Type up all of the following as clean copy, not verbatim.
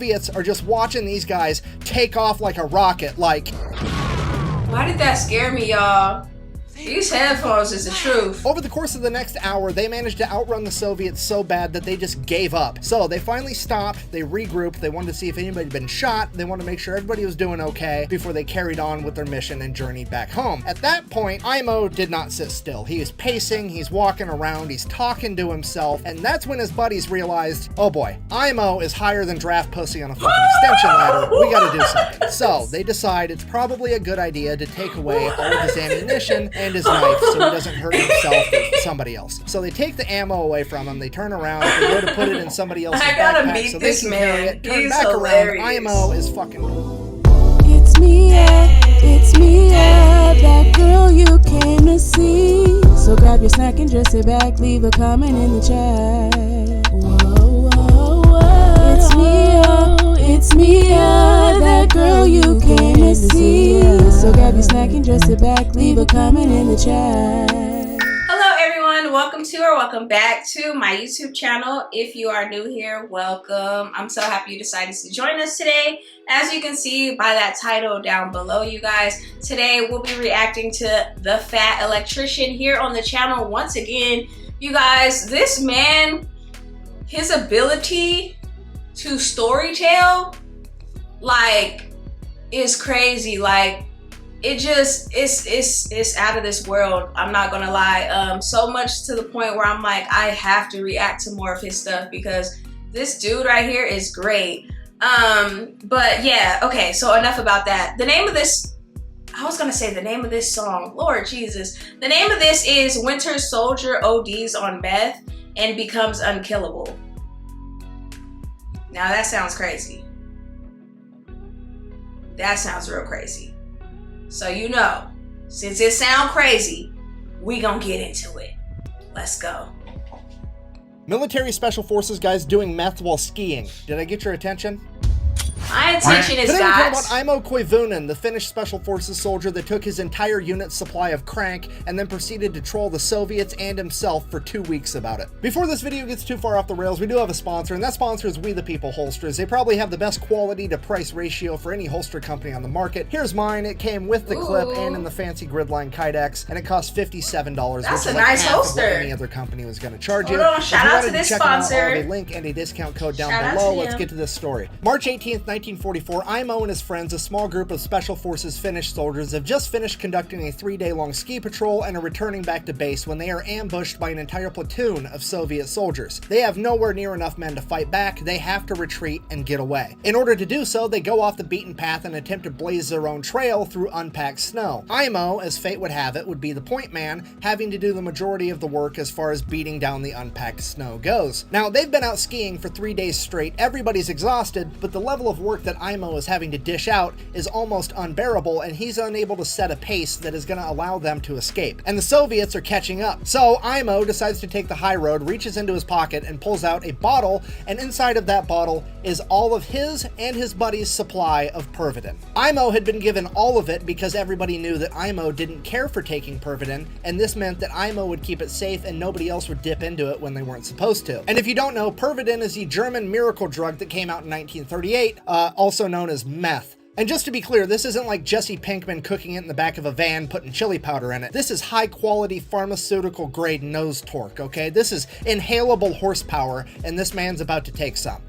Soviets are just watching these guys take off like a rocket, like... Why did that scare me, y'all? These headphones is the truth. Over the course of the next hour, they managed to outrun the Soviets so bad that they just gave up. So they finally stopped, they regrouped, they wanted to see if anybody had been shot, they wanted to make sure everybody was doing okay before they carried on with their mission and journeyed back home. At that point, Aimo did not sit still. He is pacing, he's walking around, he's talking to himself, and that's when his buddies realized, oh boy, Aimo is higher than draft pussy on a fucking extension ladder, we gotta do something. So they decide it's probably a good idea to take away all of his ammunition and his knife so he doesn't hurt himself or somebody else. So they take the ammo away from him, they turn around, they go to put it in somebody else's backpack so they can carry it, turn back around, Aimo is fucking... It's Miaaaa, that girl you came to see. So grab your snack and just sit back, leave a comment in the chat. Whoa, whoa, whoa. It's Miaaaa, that girl you came to see. So grab your snack and just sit back, leave a comment in the chat. Hello everyone, welcome to or welcome back to my YouTube channel. If you are new here, welcome. I'm so happy you decided to join us today. As you can see by that title down below, you guys, today we'll be reacting to The Fat Electrician here on the channel once again. You guys, this man, his ability to storytell, like, is crazy. Like, it just, it's out of this world. I'm not gonna lie. So much to the point where I'm like, I have to react to more of his stuff because this dude right here is great. But yeah, okay, so enough about that. The name of this, I was gonna say the name of this song, Lord Jesus. The name of this is Winter Soldier ODs on Meth and Becomes Unkillable. Now that sounds crazy. That sounds real crazy. So you know, since it sounds crazy, we gonna get into it. Let's go. Military Special Forces guys doing meth while skiing. Did I get your attention? My attention is Today we're talking got. about Aimo Koivunen, the Finnish Special Forces soldier that took his entire unit's supply of crank and then proceeded to troll the Soviets and himself for 2 weeks about it. Before this video gets too far off the rails, we do have a sponsor, and that sponsor is We the People Holsters. They probably have the best quality to price ratio for any holster company on the market. Here's mine. It came with the clip and in the fancy gridline Kydex, and it cost $57. That's which a is nice half of what holster. any other company was going to charge you. Hold on, shout out to this check them out, sponsor. I'll have a link and a discount code down Shout out below. to Let's him. get to this story. March 18th, 1944, Aimo and his friends, a small group of Special Forces Finnish soldiers, have just finished conducting a 3-day-long ski patrol and are returning back to base when they are ambushed by an entire platoon of Soviet soldiers. They have nowhere near enough men to fight back. They have to retreat and get away. In order to do so, they go off the beaten path and attempt to blaze their own trail through unpacked snow. Aimo, as fate would have it, would be the point man, having to do the majority of the work as far as beating down the unpacked snow goes. Now, they've been out skiing for 3 days straight. Everybody's exhausted, but the level of work that Aimo is having to dish out is almost unbearable, and he's unable to set a pace that is going to allow them to escape. And the Soviets are catching up. So Aimo decides to take the high road, reaches into his pocket and pulls out a bottle, and inside of that bottle is all of his and his buddy's supply of Pervitin. Aimo had been given all of it because everybody knew that Aimo didn't care for taking Pervitin, and this meant that Aimo would keep it safe and nobody else would dip into it when they weren't supposed to. And if you don't know, Pervitin is the German miracle drug that came out in 1938, also known as meth. And just to be clear, this isn't like Jesse Pinkman cooking it in the back of a van putting chili powder in it. This is high quality pharmaceutical grade nose torque, okay? This is inhalable horsepower, and this man's about to take some.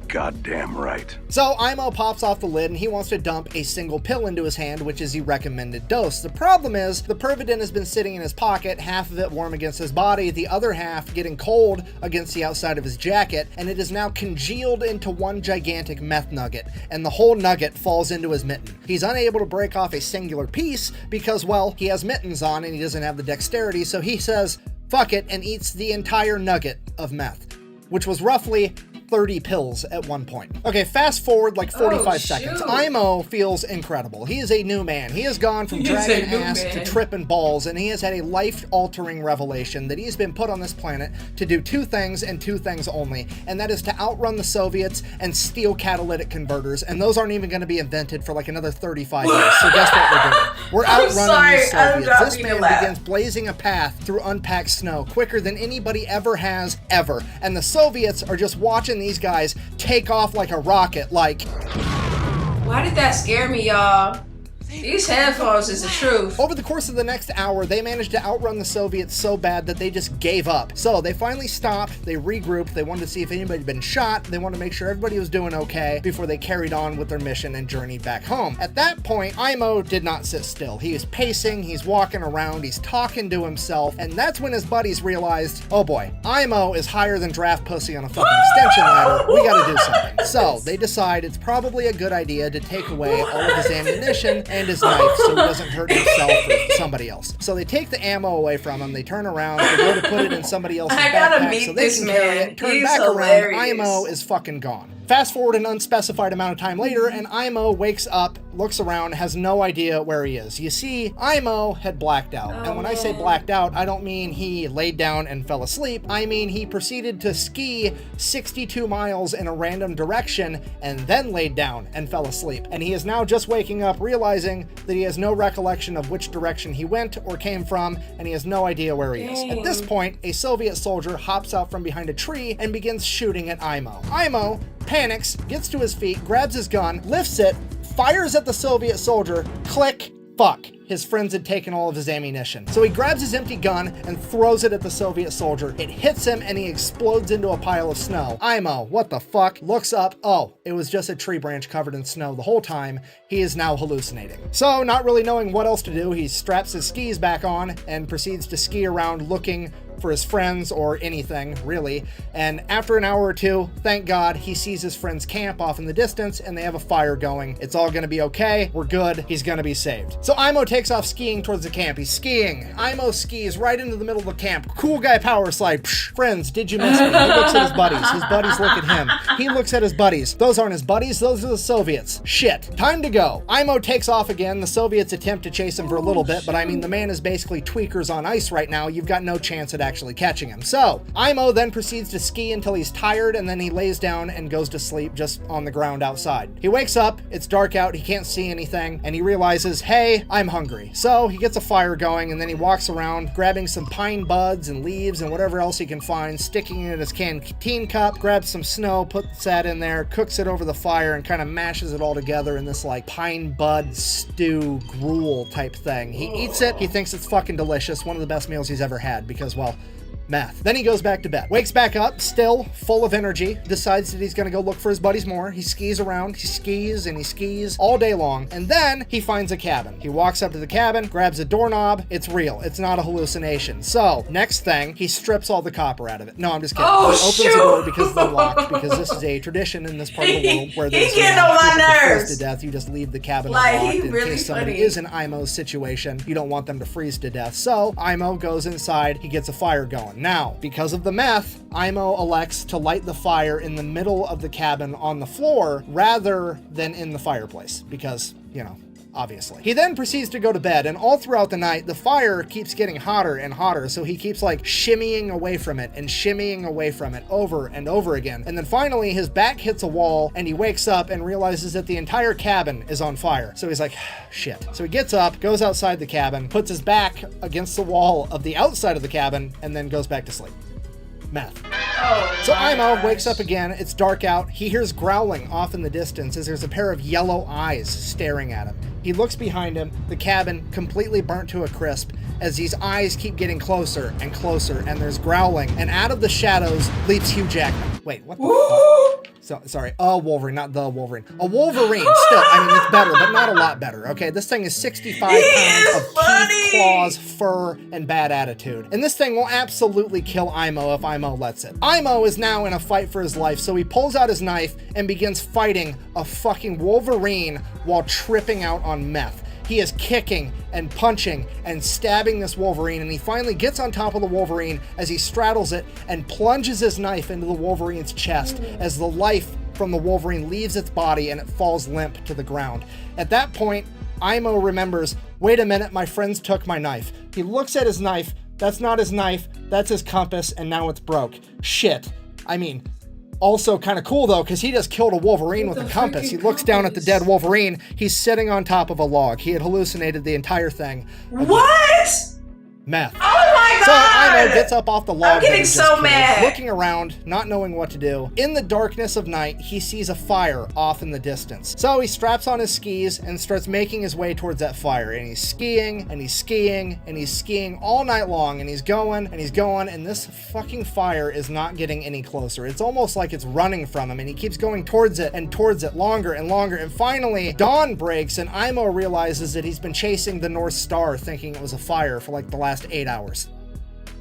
Goddamn right. So Aimo pops off the lid and he wants to dump a single pill into his hand, which is the recommended dose. The problem is the Pervitin has been sitting in his pocket, half of it warm against his body, the other half getting cold against the outside of his jacket, and it is now congealed into one gigantic meth nugget, and the whole nugget falls into his mitten. He's unable to break off a singular piece because, well, he has mittens on and he doesn't have the dexterity, so he says, fuck it, and eats the entire nugget of meth, which was roughly 30 pills at one point. Okay, fast forward like 45 seconds. Aimo feels incredible. He is a new man. He has gone from dragging ass to tripping balls, and he has had a life-altering revelation that he's been put on this planet to do 2 things and 2 things only, and that is to outrun the Soviets and steal catalytic converters, and those aren't even going to be invented for like another 35 years. So guess what we're doing? We're outrunning the Soviets. This man begins blazing a path through unpacked snow quicker than anybody ever has, ever. And the Soviets are just watching watching these guys take off like a rocket, like... Why did that scare me, y'all? These headphones is the truth. Over the course of the next hour, they managed to outrun the Soviets so bad that they just gave up. So they finally stopped, they regrouped, they wanted to see if anybody had been shot, they wanted to make sure everybody was doing okay before they carried on with their mission and journeyed back home. At that point, Aimo did not sit still. He was pacing, he's walking around, he's talking to himself, and that's when his buddies realized, oh boy, Aimo is higher than draft pussy on a fucking extension ladder, we gotta do something. So they decide it's probably a good idea to take away all of his ammunition and his knife so he doesn't hurt himself or somebody else. So they take the ammo away from him, they turn around, they go to put it in somebody else's backpack so they can carry it, turn back around, Aimo is fucking gone. Fast forward an unspecified amount of time later, and Aimo wakes up, looks around, has no idea where he is. You see, Aimo had blacked out. And when I say blacked out, I don't mean he laid down and fell asleep. I mean he proceeded to ski 62 miles in a random direction and then laid down and fell asleep. And he is now just waking up, realizing that he has no recollection of which direction he went or came from, and he has no idea where he is. At this point, a Soviet soldier hops out from behind a tree and begins shooting at Aimo. Aimo panics, gets to his feet, grabs his gun, lifts it, fires at the Soviet soldier, click, fuck. His friends had taken all of his ammunition. So he grabs his empty gun and throws it at the Soviet soldier. It hits him and he explodes into a pile of snow. Aimo, what the fuck? Looks up, oh, it was just a tree branch covered in snow the whole time. He is now hallucinating. So not really knowing what else to do, he straps his skis back on and proceeds to ski around looking for his friends or anything, really. And after an hour or two, thank God, he sees his friend's camp off in the distance and they have a fire going. It's all gonna be okay. We're good. He's gonna be saved. So Aimo takes off skiing towards the camp. He's skiing. Aimo skis right into the middle of the camp. Cool guy power slide. Psh, friends, did you miss me? He looks at his buddies. His buddies look at him. He looks at his buddies. Those aren't his buddies. Those are the Soviets. Shit. Time to go. Aimo takes off again. The Soviets attempt to chase him for a little bit, but I mean, the man is basically tweakers on ice right now. You've got no chance at actually catching him. So Aimo then proceeds to ski until he's tired, and then he lays down and goes to sleep just on the ground outside. He wakes up, it's dark out, he can't see anything, and he realizes, hey, I'm hungry. So he gets a fire going, and then he walks around grabbing some pine buds and leaves and whatever else he can find, sticking it in his canteen cup, grabs some snow, puts that in there, cooks it over the fire, and kind of mashes it all together in this like pine bud stew gruel type thing. He eats it, he thinks it's fucking delicious, one of the best meals he's ever had because, well, meth. Then he goes back to bed. Wakes back up, still full of energy, decides that he's gonna go look for his buddies more. He skis around, he skis and he skis all day long, and then he finds a cabin. He walks up to the cabin, grabs a doorknob. It's real. It's not a hallucination. So, next thing, he strips all the copper out of it. No, I'm just kidding. Oh, he opens the door because they're locked, because this is a tradition in this part of the world where there's getting on my nerves to death. You just leave the cabin like, unlocked in really case somebody is in Aimo's situation. You don't want them to freeze to death. So, Aimo goes inside, he gets a fire going. Now, because of the meth, Aimo elects to light the fire in the middle of the cabin on the floor rather than in the fireplace because, you know, obviously. He then proceeds to go to bed, and all throughout the night, the fire keeps getting hotter and hotter, so he keeps like shimmying away from it and shimmying away from it over and over again. And then finally, his back hits a wall, and he wakes up and realizes that the entire cabin is on fire. So he's like, shit. So he gets up, goes outside the cabin, puts his back against the wall of the outside of the cabin, and then goes back to sleep. Meth. So Aimo wakes up again, it's dark out, he hears growling off in the distance as there's a pair of yellow eyes staring at him. He looks behind him, the cabin completely burnt to a crisp as these eyes keep getting closer and closer, and there's growling, and out of the shadows leaps Hugh Jackman. Wait, what the fuck? So, sorry, a Wolverine, not the Wolverine. A Wolverine, still, I mean, it's better, but not a lot better, okay? This thing is 65 pounds of teeth, claws, fur, and bad attitude. And this thing will absolutely kill Aimo if Aimo lets it. Aimo is now in a fight for his life, so he pulls out his knife and begins fighting a fucking Wolverine while tripping out on meth. He is kicking and punching and stabbing this Wolverine, and he finally gets on top of the Wolverine as he straddles it and plunges his knife into the Wolverine's chest as the life from the Wolverine leaves its body and it falls limp to the ground. At that point, Aimo remembers, wait a minute, my friends took my knife. He looks at his knife, that's not his knife, that's his compass, and now it's broke. Shit. I mean, also kind of cool though, because he just killed a Wolverine with a compass. He looks down at the dead Wolverine. He's sitting on top of a log. He had hallucinated the entire thing. What? Meth. Oh my So Aimo gets up off the log. I'm getting so mad. Looking around, not knowing what to do. In the darkness of night, he sees a fire off in the distance. So he straps on his skis and starts making his way towards that fire. And he's skiing, and he's skiing, and he's skiing all night long. And he's going, and he's going, and this fucking fire is not getting any closer. It's almost like it's running from him, and he keeps going towards it and towards it longer and longer. And finally, dawn breaks, and Aimo realizes that he's been chasing the North Star, thinking it was a fire for like the last 8 hours.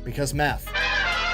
Because meth.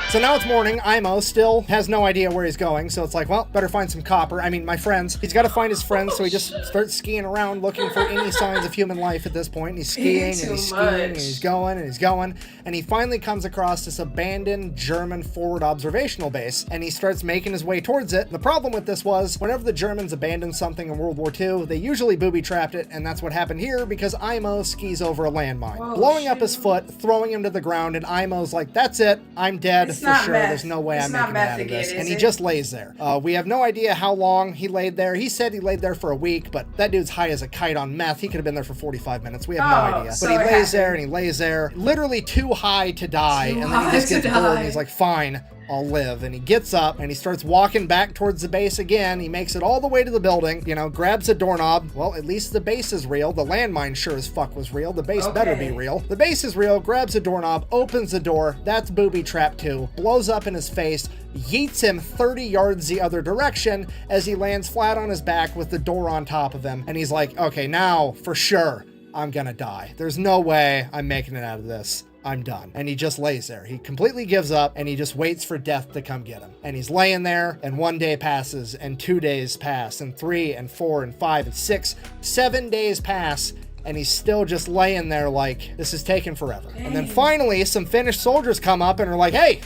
So now it's morning. Aimo still has no idea where he's going, so it's like, well, better find some copper. I mean, my friends. He's got to find his friends, so he just starts skiing around looking for any signs of human life at this point. And he's skiing, and he's skiing, and he's going, and he's going. And he finally comes across this abandoned German forward observational base, and he starts making his way towards it. The problem with this was, whenever the Germans abandoned something in World War II, they usually booby-trapped it, and that's what happened here, because Aimo skis over a landmine, blowing up his foot, throwing him to the ground, and Aimo's like, that's it, I'm dead. For sure, there's no way I'm making it out of this. And he just lays there. We have no idea how long he laid there. He said he laid there for a week, but that dude's high as a kite on meth. He could have been there for 45 minutes. We have no idea. But he lays there and he lays there, literally too high to die. And then he just gets bored and he's like, fine, I'll live. And he gets up and he starts walking back towards the base again. He makes it all the way to the building, you know, grabs a doorknob. Well, at least the base is real. The landmine sure as fuck was real. The base better be real. The base is real, grabs a doorknob, opens the door. That's booby trap 2. Blows up in his face, yeets him 30 yards the other direction as he lands flat on his back with the door on top of him. And he's like, okay, now for sure, I'm gonna die. There's no way I'm making it out of this. I'm done. And he just lays there. He completely gives up and he just waits for death to come get him. And he's laying there, and 1 day passes, and 2 days pass, and 3 and 4 and 5 and 6, 7 days pass, and he's still just laying there like, this is taking forever. And then finally, some Finnish soldiers come up and are like, hey,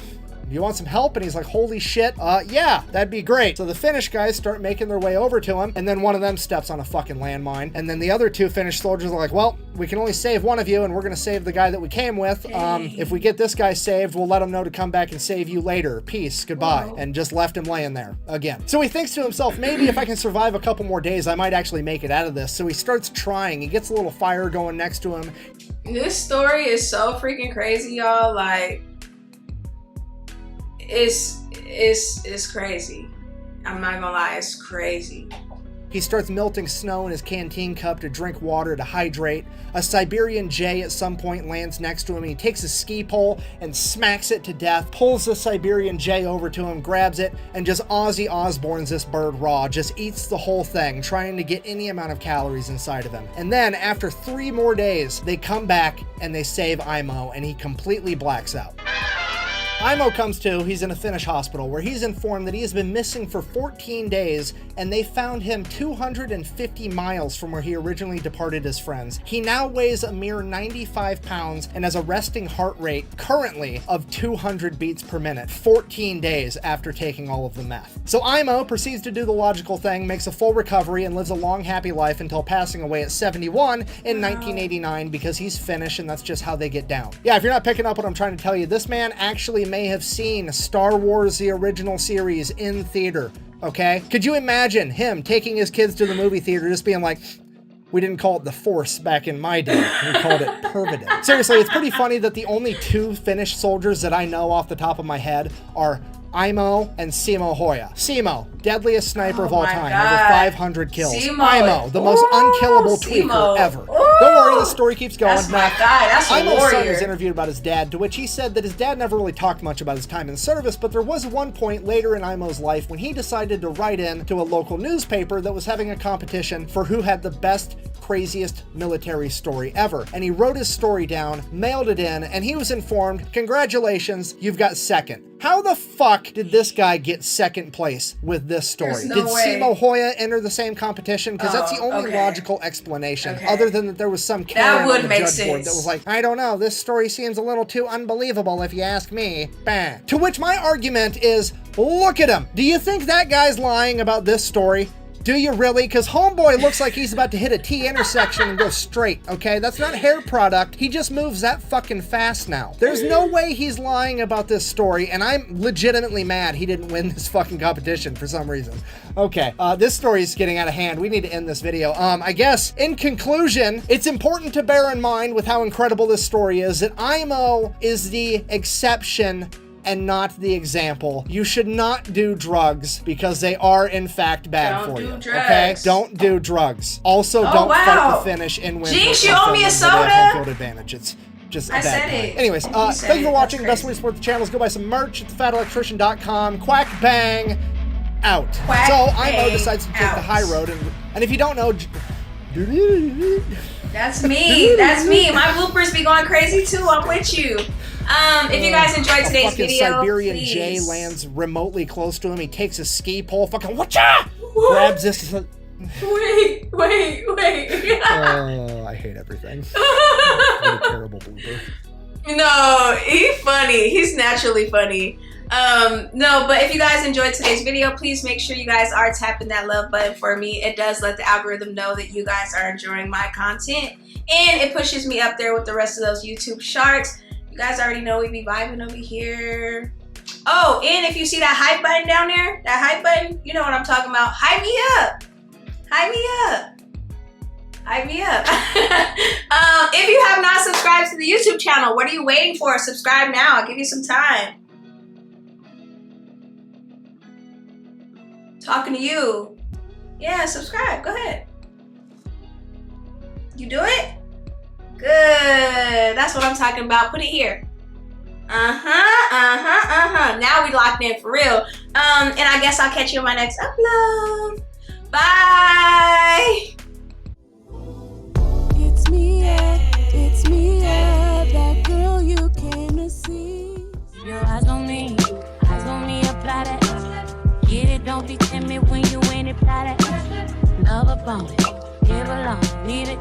you want some help? And he's like, holy shit, yeah, that'd be great. So the Finnish guys start making their way over to him, and then one of them steps on a fucking landmine. And then the other 2 Finnish soldiers are like, well, we can only save one of you, and we're gonna save the guy that we came with. If we get this guy saved, we'll let him know to come back and save you later. Peace, goodbye. Whoa. And just left him laying there again. So he thinks to himself, maybe if I can survive a couple more days, I might actually make it out of this. So he starts trying. He gets a little fire going next to him. This story is so freaking crazy, y'all. Like, it's crazy. I'm not gonna lie, it's crazy. He starts melting snow in his canteen cup to drink water to hydrate. A Siberian jay at some point lands next to him, and he takes a ski pole and smacks it to death, pulls the Siberian jay over to him, grabs it, and just Ozzy Osbournes this bird raw, just eats the whole thing, trying to get any amount of calories inside of him. And then, after 3 more days, they come back and they save Aimo, and he completely blacks out. Aimo comes to, he's in a Finnish hospital where he's informed that he has been missing for 14 days and they found him 250 miles from where he originally departed his friends. He now weighs a mere 95 pounds and has a resting heart rate currently of 200 beats per minute, 14 days after taking all of the meth. So Aimo proceeds to do the logical thing, makes a full recovery, and lives a long, happy life until passing away at 71 in 1989 because he's Finnish and that's just how they get down. Yeah, if you're not picking up what I'm trying to tell you, this man actually may have seen Star Wars, the original series, in theater, okay? Could you imagine him taking his kids to the movie theater just being like, we didn't call it the Force back in my day, we called it Pervidin. Seriously, it's pretty funny that the only 2 Finnish soldiers that I know off the top of my head are Aimo and Simo Hoya. Simo, deadliest sniper of all time, over 500 kills. Aimo, the most unkillable tweaker ever. Don't worry, the story keeps going. That's my guy, that's a Aimo's son warrior. was interviewed about his dad, to which he said that his dad never really talked much about his time in service, but there was one point later in Aimo's life when he decided to write in to a local newspaper that was having a competition for who had the best, craziest military story ever. And he wrote his story down, mailed it in, and he was informed, congratulations, you've got second. How the fuck did this guy get second place with this story? No did way. Simo Hoya enter the same competition? Because that's the only logical explanation, other than that there was some Karen on the judge board that was like, I don't know, this story seems a little too unbelievable if you ask me. Bah. To which my argument is, look at him. Do you think that guy's lying about this story? Do you really? Because homeboy looks like he's about to hit a T intersection and go straight, okay? That's not hair product. He just moves that fucking fast now. There's no way he's lying about this story, and I'm legitimately mad he didn't win this fucking competition for some reason. Okay, this story is getting out of hand. We need to end this video. I guess, in conclusion, it's important to bear in mind with how incredible this story is that Aimo is the exception and not the example. You should not do drugs because they are in fact bad for you. Okay? Don't do drugs. Also, don't fight the finish and win. Jinx, you owe me a soda. Home field advantage. It's just a I bad said point. it. Anyways, thank you for watching. Best way to support the channel is go buy some merch at thefatelectrician.com. Quack bang out. Quack, so bang, Aimo decides to take the high road, and if you don't know, that's me. That's me. My bloopers be going crazy too. I'm with you. If you guys enjoyed today's video, Siberian please. Jay lands remotely close to him. He takes a ski pole, fucking whatcha? Grabs this. Wait. Oh, I hate everything. What a terrible blooper. No, he's funny. He's naturally funny. No, but if you guys enjoyed today's video, please make sure you guys are tapping that love button for me. It does let the algorithm know that you guys are enjoying my content, and it pushes me up there with the rest of those YouTube sharks. You guys already know we be vibing over here. Oh, and if you see that hype button down there, that hype button, you know what I'm talking about. Hype me up. Hype me up. Hype me up. If you have not subscribed to the YouTube channel, what are you waiting for? Subscribe now. I'll give you some time. Talking to you. Yeah, subscribe. Go ahead. You do it? Good. That's what I'm talking about. Put it here. Now we locked in for real. And I guess I'll catch you in my next upload. Bye. It's Miaaaa, that girl you came to see. Your eyes on me, apply that. Get it, don't be timid when you in it, apply that. Love about it, give along, need it.